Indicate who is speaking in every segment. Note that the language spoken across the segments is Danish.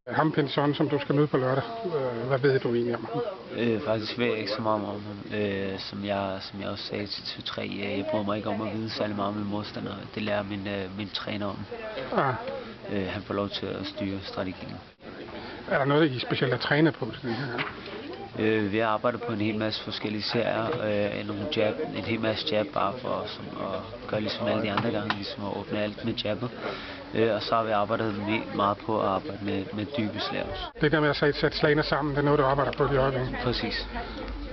Speaker 1: Ham Pinzon, som du skal møde på lørdag, hvad ved du egentlig om ham?
Speaker 2: Faktisk ved jeg ikke så meget om ham. Som jeg også sagde til 2-3, jeg bryder mig ikke om at vide særlig meget om min modstander. Det lærer min træner om. Han får lov til at styre strategien.
Speaker 1: Er der noget, I specielt er trænet på den her gang?
Speaker 2: Vi har arbejdet på en hel masse forskellige serier, en hel masse jab bare for at gøre ligesom alle de andre gange, ligesom at åbne alt med jabber. Og så har vi arbejdet meget på at arbejde med dybe slag også.
Speaker 1: Det der med at sætte slagene sammen, det er noget, du arbejder på i øjeblikket?
Speaker 2: Præcis.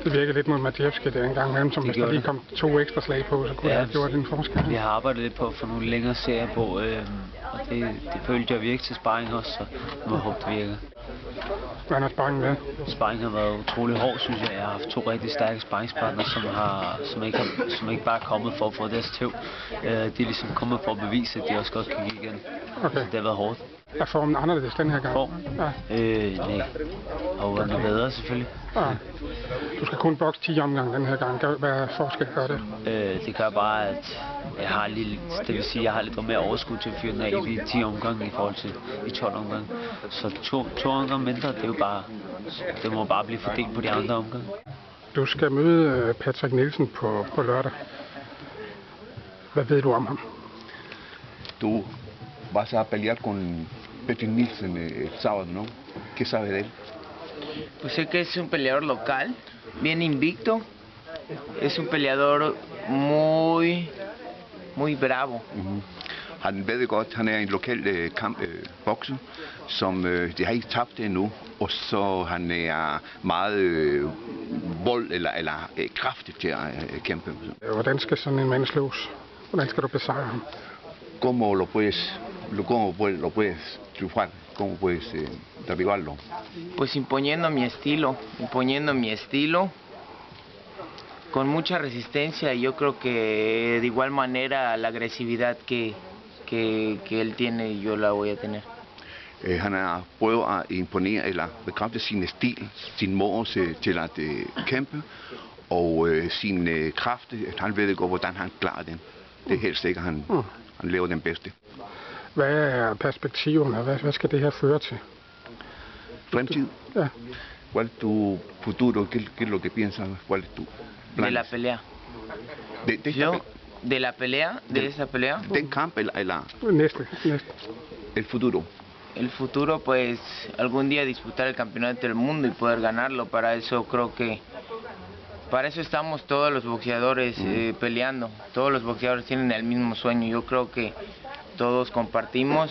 Speaker 1: Det virker lidt mod Matjevski der en gang imellem, som hvis der lige kom 2 ekstra slag på, så kunne det have gjort en forskel.
Speaker 2: Vi har arbejdet lidt på at få nogle længere serier på, og det følte jeg virkelig til sparring også, så nu håber det virker.
Speaker 1: Hvordan har sparringen været?
Speaker 2: Sparringen har været utrolig hård, synes jeg. Jeg har haft 2 rigtig stærke sparringspartnere, som ikke bare er kommet for at få deres tæv. De er ligesom kommet for at bevise, at de også godt kan give igen. Okay. Det har været hårdt.
Speaker 1: Er formen anderledes den her gang?
Speaker 2: Formen? Ja. Nej. Og den er bedre selvfølgelig.
Speaker 1: Ja. Du skal kun bokse 10 omgange den her gang. Hvad forskel gør det?
Speaker 2: Det gør bare, at jeg har lidt mere overskud til at fyre den af i 10 omgange i forhold til i 12 omgange. Så 2 omgange mindre, det må bare blive fordelt på de andre omgange.
Speaker 1: Du skal møde Patrick Nielsen på lørdag. Hvad ved du om ham?
Speaker 3: Du vas a pelear con Patrick Nielsen el sábado, ¿no? ¿Qué sabes de él?
Speaker 4: Pues sé que es un peleador local, bien invicto. Es un peleador muy bravo.
Speaker 3: Han ved godt, han er en lokal bokser, som de har ikke tabt endnu, og så han er meget vold eller kraftig til at kæmpe.
Speaker 1: Hvordan skal sådan en mand slås? Hvordan skal du besejre ham?
Speaker 3: ¿Cómo lo puedes triunfar? ¿Cómo puedes derribarlo?
Speaker 4: Pues imponiendo mi estilo, con mucha resistencia, y yo creo que de igual manera la agresividad que él tiene, yo la voy a tener.
Speaker 3: Han har prøvet at imponere eller bekræfte sin stil, sin måde til at kæmpe, og sin kraft. Han ved godt, hvordan han klarer den. Det er helt sikkert, han laver den bedste.
Speaker 1: Hvad er perspektiverne? Hvad skal det her føre til?
Speaker 3: Fremtid?
Speaker 1: Ja.
Speaker 3: ¿Cuál es tu futuro? ¿Qué es lo que piensas? ¿Cuál es tu plan?
Speaker 4: De la pelea. De la pelea, de esa pelea.
Speaker 3: Den kamp eller?
Speaker 1: Næste.
Speaker 3: El futuro.
Speaker 4: El futuro, pues algún día disputar el campeonato del mundo y poder ganarlo. Para eso estamos todos los boxeadores peleando. Todos los boxeadores tienen el mismo sueño. Yo creo que todos compartimos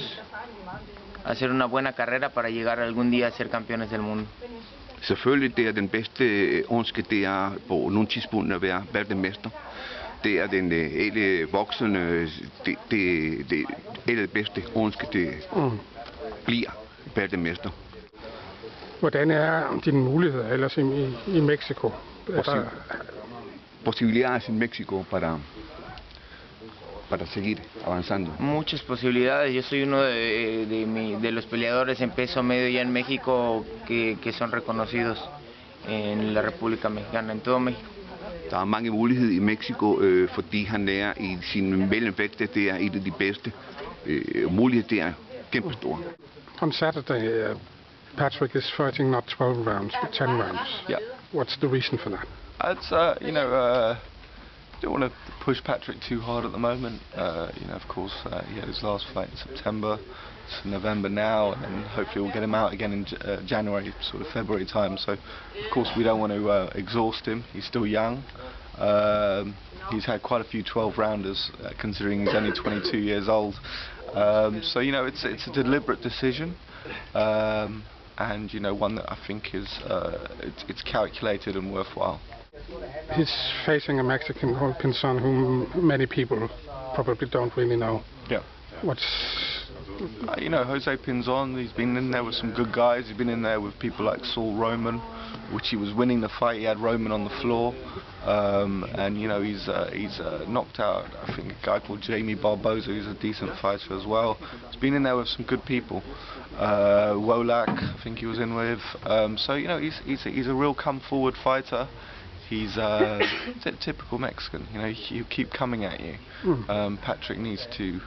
Speaker 4: hacer una buena carrera para llegar algún día a ser campeones del mundo.
Speaker 3: Selvfølgelig, det er den bedste ønske, det er på nogle tidspunkt at være verdensmester. Det er den hele voksne, det bedste ønske, det bliver verdensmester.
Speaker 1: Hvordan er dine muligheder ellers i Mexico?
Speaker 3: Posibilidades en México para seguir avanzando.
Speaker 4: Muchas posibilidades. Yo soy uno de los peleadores en peso medio ya en México que son reconocidos en la República Mexicana, en todo México.
Speaker 3: Der er mange muligheder i Mexico, fordi han er i sin mellemvægt, det er et af de bedste muligheder, det er kæmpestore.
Speaker 1: On Saturday, Patrick is fighting not 12 rounds, but 10 rounds.
Speaker 5: Yeah.
Speaker 1: What's the reason for that?
Speaker 5: It's don't want to push Patrick too hard at the moment. Of course, he had his last fight in September. It's November now, and hopefully we'll get him out again in January, sort of February time. So, of course, we don't want to exhaust him. He's still young. He's had quite a few 12-rounders, considering he's only 22 years old. So, it's a deliberate decision. And one that I think is it's calculated and worthwhile.
Speaker 1: He's facing a Mexican called Pinzon, whom many people probably don't really know.
Speaker 5: Yeah. Jose Pinzon, he's been in there with some good guys. He's been in there with people like Saul Roman, which he was winning the fight. He had Roman on the floor. And he's knocked out, I think, a guy called Jamie Barboza, who's a decent fighter as well. He's been in there with some good people. Wolak, I think he was in with. So he's a real come forward fighter. He's typical Mexican. You know, he'll keep coming at you. Patrick needs to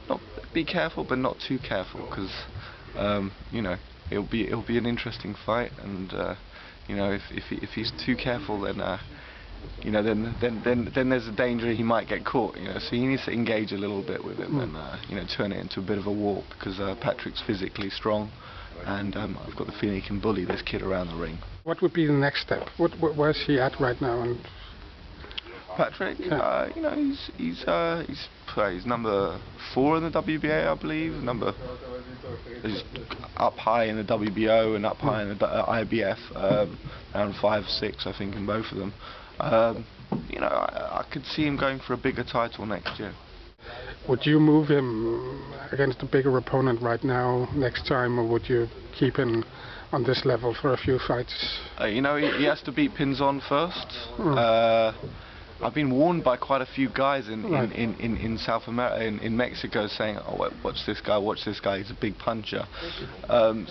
Speaker 5: not be careful, but not too careful, because you know, it'll be an interesting fight, and you know, if he's too careful, then you know, then there's a danger he might get caught. You know, so he needs to engage a little bit with him, and you know, turn it into a bit of a war, because Patrick's physically strong, and I've got the feeling he can bully this kid around the ring.
Speaker 1: What would be the next step? Where's he at right now? And
Speaker 5: Patrick, you know, he's number 4 in the WBA, I believe. He's up high in the WBO and up high in the IBF, around 5, 6, I think, in both of them. You know, I could see him going for a bigger title next year.
Speaker 1: would you move him against a bigger opponent right now next time, or would you keep him on this level for a few fights?
Speaker 5: You know, he has to beat Pinzon first. I've been warned by quite a few guys in South America, in Mexico, saying, "Oh, watch this guy, he's a big puncher." So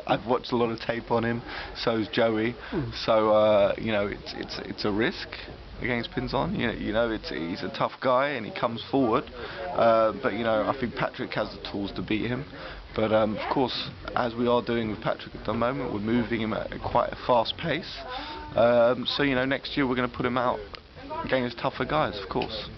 Speaker 5: I've watched a lot of tape on him. So's Joey. So you know, it's a risk against Pinzon. You know, he's a tough guy and he comes forward. But you know, I think Patrick has the tools to beat him. But of course, as we are doing with Patrick at the moment, we're moving him at quite a fast pace. So you know, next year we're going to put him out against tougher guys, of course.